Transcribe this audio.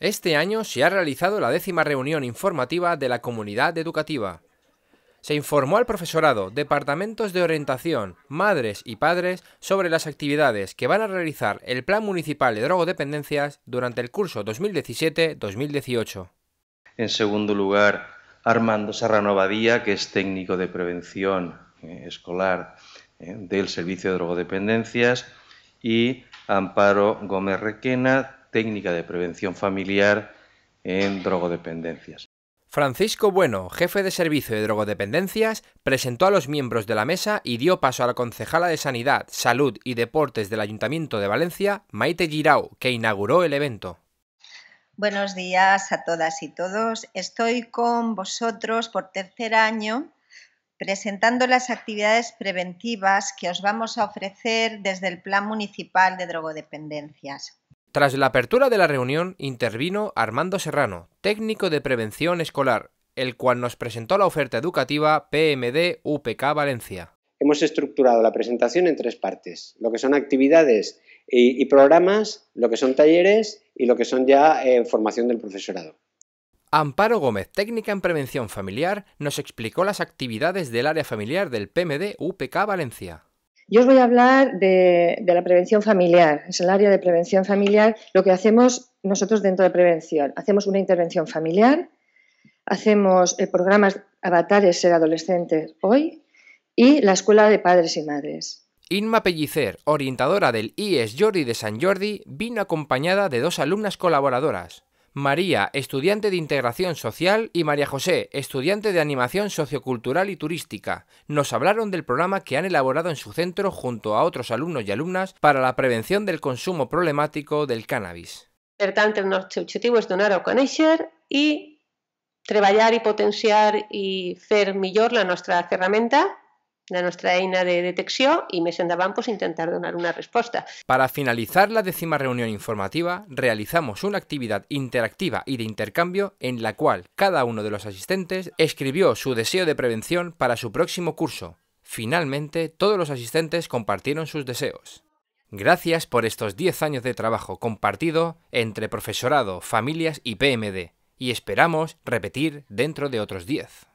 Este año se ha realizado la 10ª reunión informativa de la comunidad educativa. Se informó al profesorado, departamentos de orientación, madres y padres sobre las actividades que van a realizar el Plan Municipal de Drogodependencias durante el curso 2017-2018. En segundo lugar, Armando Serrano Badía, que es técnico de prevención escolar del Servicio de Drogodependencias, y Amparo Gómez Requena, técnica de prevención familiar en drogodependencias. Francisco Bueno, jefe de Servicio de Drogodependencias, presentó a los miembros de la mesa y dio paso a la concejala de Sanidad, Salud y Deportes del Ayuntamiento de Valencia, Maite Girau, que inauguró el evento. Buenos días a todas y todos. Estoy con vosotros por tercer año presentando las actividades preventivas que os vamos a ofrecer desde el Plan Municipal de Drogodependencias. Tras la apertura de la reunión, intervino Armando Serrano, técnico de prevención escolar, el cual nos presentó la oferta educativa PMD UPK Valencia. Hemos estructurado la presentación en 3 partes, lo que son actividades y programas, lo que son talleres y lo que son ya formación del profesorado. Amparo Gómez, técnica en prevención familiar, nos explicó las actividades del área familiar del PMD UPK Valencia. Yo os voy a hablar de la prevención familiar. Es el área de prevención familiar lo que hacemos nosotros dentro de prevención. Hacemos una intervención familiar, hacemos programas Avatares Ser Adolescentes Hoy y la Escuela de Padres y Madres. Inma Pellicer, orientadora del IES Jordi de Sant Jordi, vino acompañada de 2 alumnas colaboradoras. María, estudiante de Integración Social, y María José, estudiante de Animación Sociocultural y Turística, nos hablaron del programa que han elaborado en su centro junto a otros alumnos y alumnas para la prevención del consumo problemático del cannabis. Per tant, el nostre objectiu és donar-ho a conèixer i treballar i potenciar i fer millor la nostra ferramenta, la nuestra eina de detecció y més endavant pues, intentar donar una respuesta. Para finalizar la 10ª reunión informativa, realizamos una actividad interactiva y de intercambio en la cual cada uno de los asistentes escribió su deseo de prevención para su próximo curso. Finalmente, todos los asistentes compartieron sus deseos. Gracias por estos 10 años de trabajo compartido entre profesorado, familias y PMD, y esperamos repetir dentro de otros 10.